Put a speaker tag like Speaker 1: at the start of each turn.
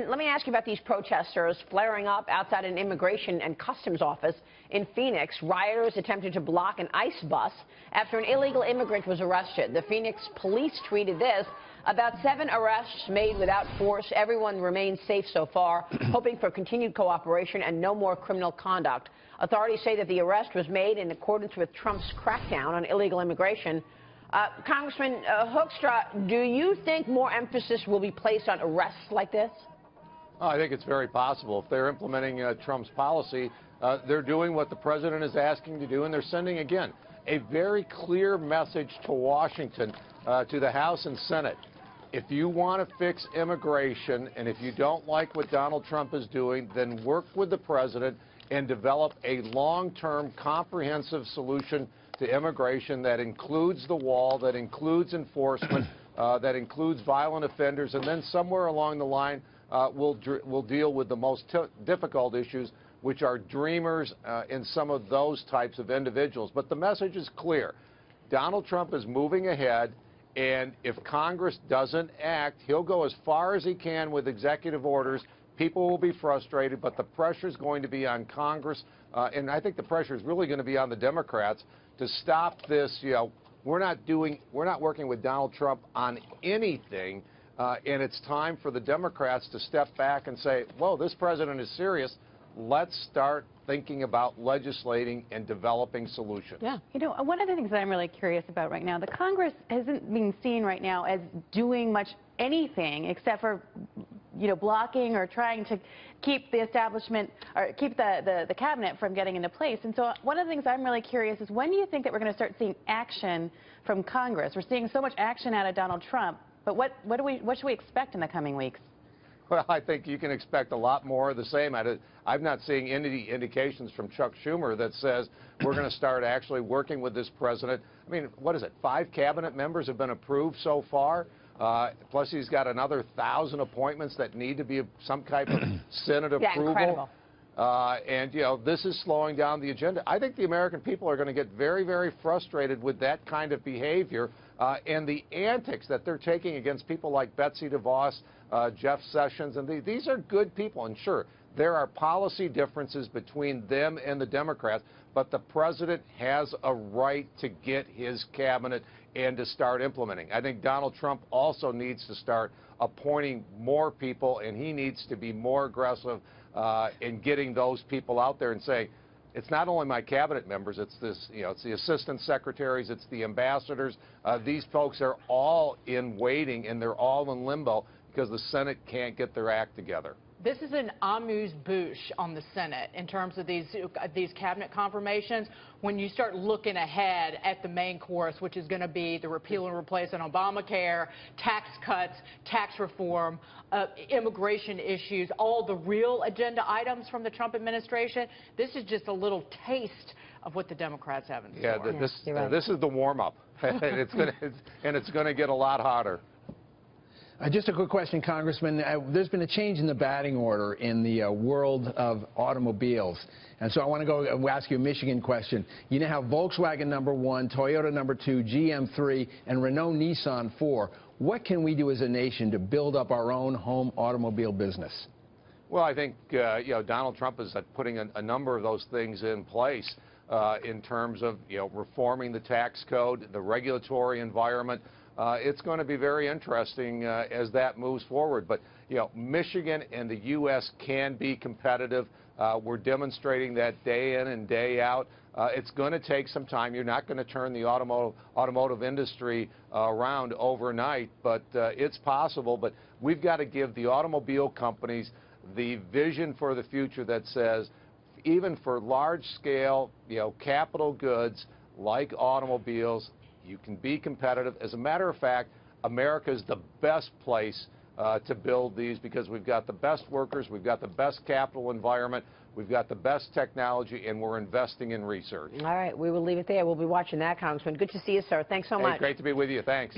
Speaker 1: Congressman, let me ask you about these protesters flaring up outside an immigration and customs office in Phoenix. Rioters attempted to block an ICE bus after an illegal immigrant was arrested. The Phoenix police tweeted this: about 7 arrests made without force. Everyone remains safe so far, hoping for continued cooperation and no more criminal conduct. Authorities say that the arrest was made in accordance with Trump's crackdown on illegal immigration. Congressman Hoekstra, do you think more emphasis will be placed on arrests like this?
Speaker 2: Oh, I think it's very possible. If they're implementing Trump's policy, they're doing what the president is asking to do, and they're sending, again, a very clear message to Washington, to the House and Senate. If you want to fix immigration, and if you don't like what Donald Trump is doing, then work with the president and develop a long-term, comprehensive solution to immigration that includes the wall, that includes enforcement, that includes violent offenders, and then somewhere along the line we'll deal with the most difficult issues, which are dreamers and some of those types of individuals. But the message is clear. Donald Trump is moving ahead, and if Congress doesn't act, he'll go as far as he can with executive orders. People will be frustrated, but the pressure is going to be on Congress, and I think the pressure is really going to be on the Democrats to stop this. You know, we're not working with Donald Trump on anything, and it's time for the Democrats to step back and say, whoa, this president is serious. Let's start thinking about legislating and developing solutions.
Speaker 3: Yeah. You know, one of the things that I'm really curious about right now, the Congress isn't being seen right now as doing much anything except for, you know, blocking or trying to keep the establishment or keep the cabinet from getting into place. And so one of the things I'm really curious is, when do you think that we're going to start seeing action from Congress? We're seeing so much action out of Donald Trump, but what should we expect in the coming weeks?
Speaker 2: Well, I think you can expect a lot more of the same. I'm not seeing any indications from Chuck Schumer that says we're going to start actually working with this president. I mean, what is it? 5 cabinet members have been approved so far. Plus, he's got another 1,000 appointments that need to be some type of Senate approval.
Speaker 1: Yeah, incredible.
Speaker 2: And, you know, this is slowing down the agenda. I think the American people are going to get very, very frustrated with that kind of behavior and the antics that they're taking against people like Betsy DeVos, Jeff Sessions. And these are good people. And sure, there are policy differences between them and the Democrats, but the president has a right to get his cabinet and to start implementing. I think Donald Trump also needs to start appointing more people, and he needs to be more aggressive in getting those people out there and say, it's not only my cabinet members, it's this, you know, it's the assistant secretaries, it's the ambassadors. These folks are all in waiting, and they're all in limbo because the Senate can't get their act together.
Speaker 4: This is an amuse-bouche on the Senate in terms of these cabinet confirmations. When you start looking ahead at the main course, which is going to be the repeal and replace on Obamacare, tax cuts, tax reform, immigration issues, all the real agenda items from the Trump administration, this is just a little taste of what the Democrats have in store.
Speaker 2: Yeah, this is the warm-up, and it's going to get a lot hotter.
Speaker 5: Just a quick question, Congressman. There's been a change in the batting order in the world of automobiles. And so I want to go and ask you a Michigan question. You now have Volkswagen #1, Toyota #2, GM 3, and Renault Nissan 4. What can we do as a nation to build up our own home automobile business?
Speaker 2: Well, I think you know, Donald Trump is putting a number of those things in place in terms of, you know, reforming the tax code, the regulatory environment. It's going to be very interesting as that moves forward. But, you know, Michigan and the U.S. can be competitive. We're demonstrating that day in and day out. It's going to take some time. You're not going to turn the automotive industry around overnight, but it's possible. But we've got to give the automobile companies the vision for the future that says, even for large-scale, you know, capital goods like automobiles, you can be competitive. As a matter of fact, America is the best place to build these because we've got the best workers, we've got the best capital environment, we've got the best technology, and we're investing in research.
Speaker 1: All right, we will leave it there. We'll be watching that, Congressman. Good to see you, sir. Thanks so much.
Speaker 2: Great to be with you. Thanks.